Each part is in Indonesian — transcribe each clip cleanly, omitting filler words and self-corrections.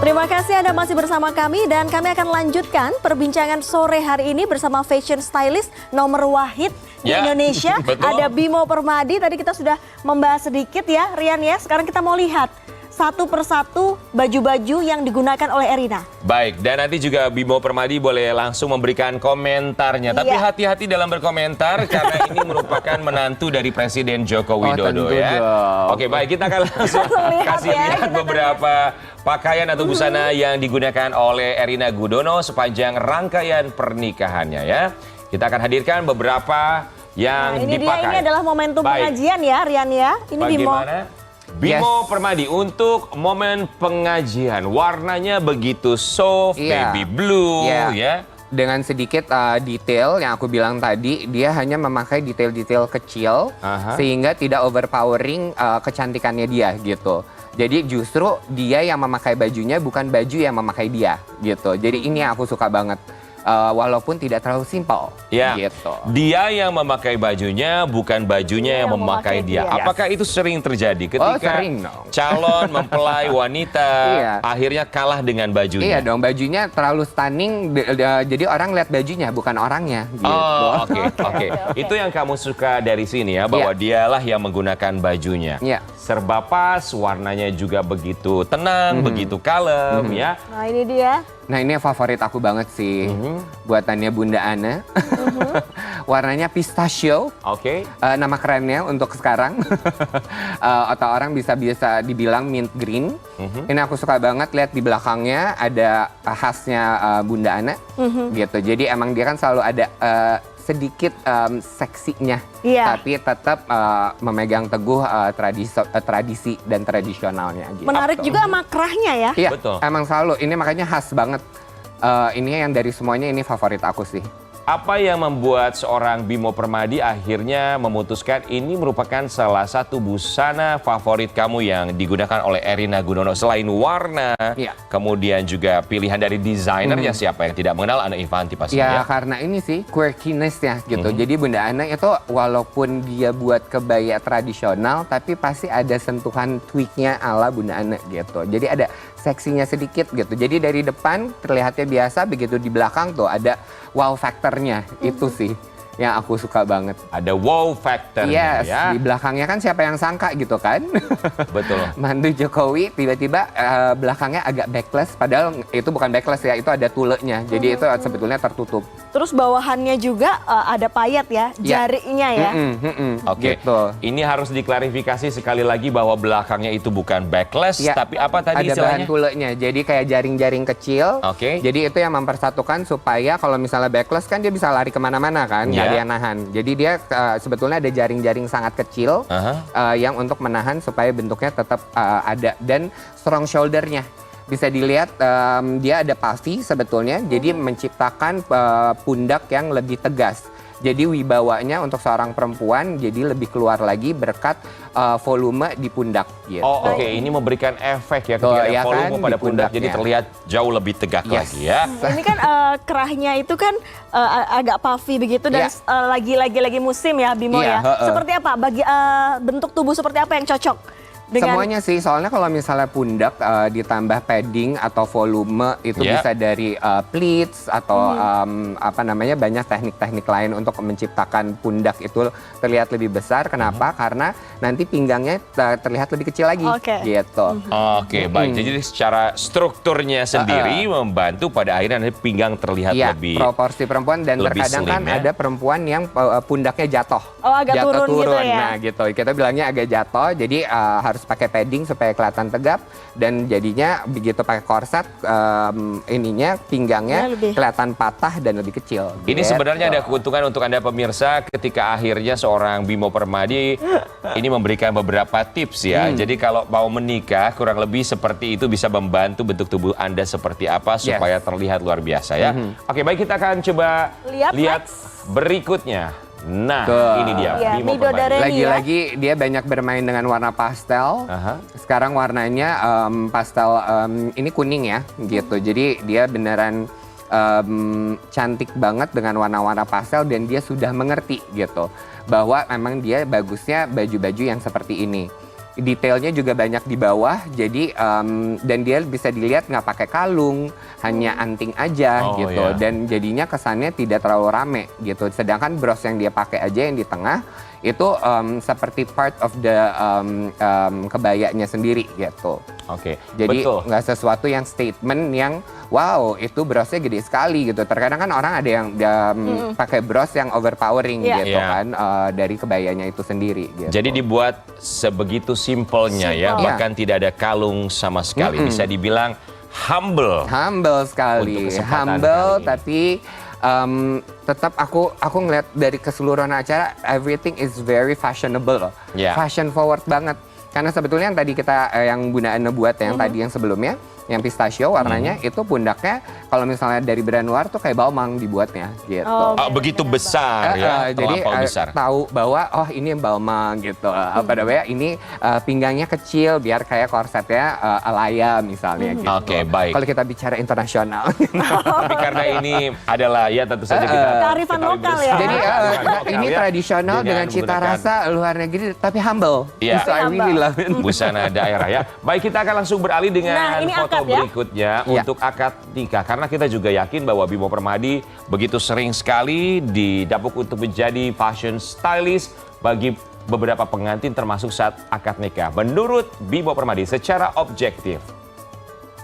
Terima kasih Anda masih bersama kami dan kami akan lanjutkan perbincangan sore hari ini bersama fashion stylist nomor wahid di Indonesia. Ada Bimo Permadi, tadi kita sudah membahas sedikit ya Rian ya. Sekarang kita mau lihat satu persatu baju-baju yang digunakan oleh Erina. Baik, dan nanti juga Bimo Permadi boleh langsung memberikan komentarnya. Tapi hati-hati dalam berkomentar karena ini merupakan menantu dari Presiden Joko Widodo ya. Oke, baik, kita akan langsung kasih lihat beberapa pakaian atau busana yang digunakan oleh Erina Gudono sepanjang rangkaian pernikahannya ya. Kita akan hadirkan beberapa yang ini dipakai. Dia, ini adalah momentum pengajian ya Rian ya. Ini bagaimana? Bimo Permadi untuk momen pengajian, warnanya begitu soft, baby blue ya. Dengan sedikit detail yang aku bilang tadi, dia hanya memakai detail-detail kecil sehingga tidak overpowering kecantikannya dia gitu. Jadi justru dia yang memakai bajunya, bukan baju yang memakai dia gitu. Jadi ini yang aku suka banget. Walaupun tidak terlalu simpel. Ya, gitu. Dia yang memakai bajunya, bukan bajunya yang memakai dia. Apakah itu sering terjadi ketika calon mempelai wanita akhirnya kalah dengan bajunya? Iya dong, bajunya terlalu stunning, jadi orang lihat bajunya, bukan orangnya. Gitu. Oh, oke. Itu yang kamu suka dari sini ya, bahwa dialah yang menggunakan bajunya. Serba pas, warnanya juga begitu tenang, begitu kalem ya. Nah ini dia. Nah ini favorit aku banget sih, buatannya Bunda Ana. Warnanya pistachio, nama kerennya untuk sekarang. Atau orang bisa dibilang mint green. Ini aku suka banget, lihat di belakangnya ada khasnya Bunda Ana. Gitu. Jadi emang dia kan selalu ada sedikit seksinya, tapi tetap memegang teguh tradisi dan tradisionalnya. Gitu. Menarik juga sama kerahnya ya. Iya, emang selalu. Ini makanya khas banget. Ini yang dari semuanya ini favorit aku sih. Apa yang membuat seorang Bimo Permadi akhirnya memutuskan ini merupakan salah satu busana favorit kamu yang digunakan oleh Erina Gudono? Selain warna, kemudian juga pilihan dari desainernya, siapa yang tidak mengenal Ana Ivanti pastinya. Ya karena ini sih quirkiness-nya gitu. Jadi Bunda Ana itu walaupun dia buat kebaya tradisional, tapi pasti ada sentuhan tweaknya ala Bunda Ana gitu. Jadi ada seksinya sedikit gitu. Jadi dari depan terlihatnya biasa, begitu di belakang tuh ada wow factor-nya. Itu sih yang aku suka banget. Ada wow factor-nya ya. Di belakangnya kan siapa yang sangka gitu kan. Betul. Mantu Jokowi tiba-tiba belakangnya agak backless, padahal itu bukan backless ya, itu ada tulenya. Jadi itu sebetulnya tertutup. Terus bawahannya juga ada payet ya, jarinya ya. Gitu. Ini harus diklarifikasi sekali lagi bahwa belakangnya itu bukan backless, tapi apa tadi istilahnya? Ada bahan tulenya, jadi kayak jaring-jaring kecil. Jadi itu yang mempersatukan supaya kalau misalnya backless kan dia bisa lari kemana-mana kan. Dia nahan. Jadi dia sebetulnya ada jaring-jaring sangat kecil yang untuk menahan supaya bentuknya tetap ada, dan strong shoulder-nya. Bisa dilihat dia ada puffy sebetulnya, jadi menciptakan pundak yang lebih tegas. Jadi wibawanya untuk seorang perempuan jadi lebih keluar lagi berkat volume di pundak. Gitu. Ini memberikan efek ya ketika ada volume pada pundak, jadi terlihat jauh lebih tegak lagi ya. Ini kan kerahnya itu kan agak puffy begitu dan lagi musim ya Bimo ya. Seperti apa? Bentuk tubuh seperti apa yang cocok? Semuanya sih, soalnya kalau misalnya pundak ditambah padding atau volume itu bisa dari pleats atau apa namanya, banyak teknik-teknik lain untuk menciptakan pundak itu terlihat lebih besar. Kenapa? Karena nanti pinggangnya terlihat lebih kecil lagi. Gitu. Baik. Jadi secara strukturnya sendiri membantu pada akhirnya nanti pinggang terlihat lebih proporsi perempuan, dan terkadang kan ada perempuan yang pundaknya jatuh. Agak turun gitu ya. Nah gitu, kita bilangnya agak jatuh, jadi harus pakai padding supaya kelihatan tegap, dan jadinya begitu pakai korset ininya pinggangnya kelihatan patah dan lebih kecil. Ini sebenarnya ada keuntungan untuk Anda pemirsa ketika akhirnya seorang Bimo Permadi ini memberikan beberapa tips ya. Jadi kalau mau menikah kurang lebih seperti itu bisa membantu bentuk tubuh Anda seperti apa supaya terlihat luar biasa ya. Oke, baik, kita akan coba lihat berikutnya. Nah, ini dia Bimo Permadi. Lagi-lagi dia banyak bermain dengan warna pastel. Sekarang warnanya pastel ini kuning ya, gitu. Jadi dia beneran cantik banget dengan warna-warna pastel, dan dia sudah mengerti gitu bahwa memang dia bagusnya baju-baju yang seperti ini. detailnya juga banyak di bawah. Jadi dan dia bisa dilihat nggak pakai kalung, hanya anting aja gitu. Dan jadinya kesannya tidak terlalu rame gitu. Sedangkan bros yang dia pakai aja yang di tengah itu seperti part of the kebayanya sendiri gitu. Oke, jadi nggak sesuatu yang statement yang wow itu brosnya gede sekali gitu. Terkadang kan orang ada yang pakai bros yang overpowering gitu kan dari kebayanya itu sendiri. Gitu. Jadi dibuat sebegitu simpelnya ya, bahkan tidak ada kalung sama sekali. Bisa dibilang humble. Humble sekali, humble tapi tetap aku ngeliat dari keseluruhan acara everything is very fashionable, fashion forward banget. Karena sebetulnya yang tadi kita yang Bunda Ana buat yang tadi yang sebelumnya yang pistachio warnanya itu pundaknya kalau misalnya dari brand luar tuh kayak balmang dibuatnya gitu. Begitu besar ya, jadi tahu bahwa oh ini balmang gitu. Apa namanya ini pinggangnya kecil biar kayak korsetnya Alaya misalnya gitu. Oke, baik. Kalau kita bicara internasional. Tapi karena ini adalah ya tentu saja kita kearifan lokal ya. Jadi ini tradisional dengan cita rasa luar negeri tapi humble. Iya. So I really love it. Busana daerah ya. Baik, kita akan langsung beralih dengan foto berikutnya untuk akad nikah. Karena kita juga yakin bahwa Bimo Permadi begitu sering sekali didapuk untuk menjadi fashion stylist bagi beberapa pengantin termasuk saat akad nikah. Menurut Bimo Permadi secara objektif.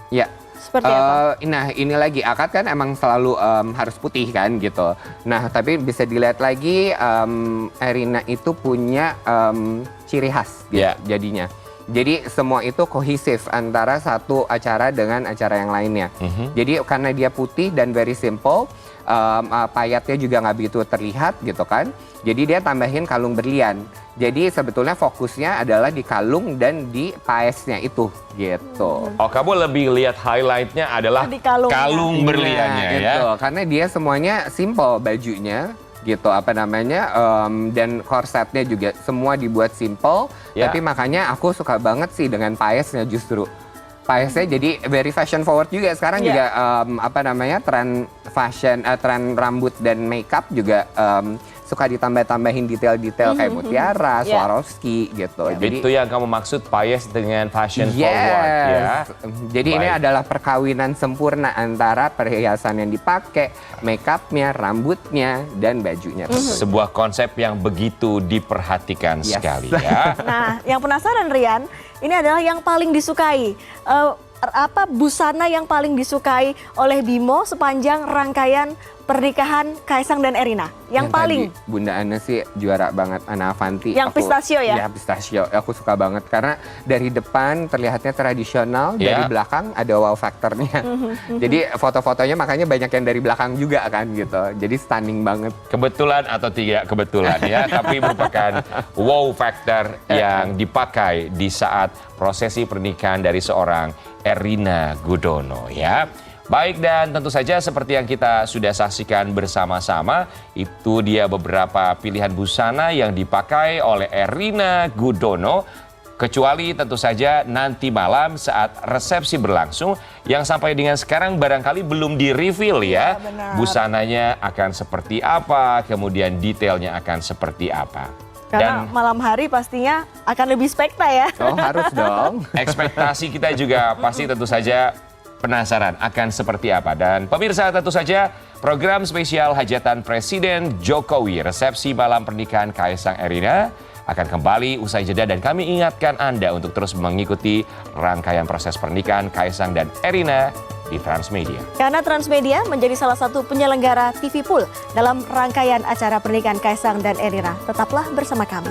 Ya. Seperti apa? Nah ini lagi akad kan emang selalu harus putih kan gitu. Nah tapi bisa dilihat lagi Erina itu punya ciri khas gitu, jadinya. Jadi semua itu kohesif antara satu acara dengan acara yang lainnya. Jadi karena dia putih dan very simple, payatnya juga nggak begitu terlihat gitu kan. Jadi dia tambahin kalung berlian. Jadi sebetulnya fokusnya adalah di kalung dan di paesnya itu gitu. Oh, kamu lebih lihat highlightnya adalah kalung berliannya ya? Gitu. Karena dia semuanya simple bajunya. Gitu apa namanya dan korsetnya juga semua dibuat simple tapi makanya aku suka banget sih dengan paesnya justru paesnya jadi very fashion forward juga sekarang juga apa namanya tren fashion tren rambut dan makeup juga suka ditambah-tambahin detail-detail kayak mutiara, Swarovski gitu. Jadi itu yang kamu maksud paes dengan fashion forward ya. Jadi ini adalah perkawinan sempurna antara perhiasan yang dipakai, makeupnya, rambutnya, dan bajunya. Sebuah konsep yang begitu diperhatikan sekali ya. Nah, yang penasaran Rian, ini adalah yang paling disukai. Apa busana yang paling disukai oleh Bimo sepanjang rangkaian pernikahan Kaisang dan Erina? Yang paling tadi, Bunda Ana sih juara banget, Ana Avanti. Yang pistachio ya? Ya pistachio, aku suka banget karena dari depan terlihatnya tradisional, dari belakang ada wow factornya. Jadi foto-fotonya makanya banyak yang dari belakang juga kan gitu, jadi stunning banget. Kebetulan atau tidak kebetulan ya, tapi merupakan wow factor yang dipakai di saat prosesi pernikahan dari seorang Erina Gudono ya. Baik, dan tentu saja seperti yang kita sudah saksikan bersama-sama, itu dia beberapa pilihan busana yang dipakai oleh Erina Gudono. Kecuali tentu saja nanti malam saat resepsi berlangsung, yang sampai dengan sekarang barangkali belum di-reveal ya. Busananya akan seperti apa, kemudian detailnya akan seperti apa. Karena malam hari pastinya akan lebih spekta ya. Oh harus dong. Ekspektasi kita juga pasti tentu saja penasaran akan seperti apa. Dan pemirsa tentu saja program spesial hajatan Presiden Jokowi resepsi malam pernikahan Kaisang Erina akan kembali usai jeda dan kami ingatkan Anda untuk terus mengikuti rangkaian proses pernikahan Kaisang dan Erina di Transmedia. Karena Transmedia menjadi salah satu penyelenggara TV Pool dalam rangkaian acara pernikahan Kaisang dan Erina. Tetaplah bersama kami.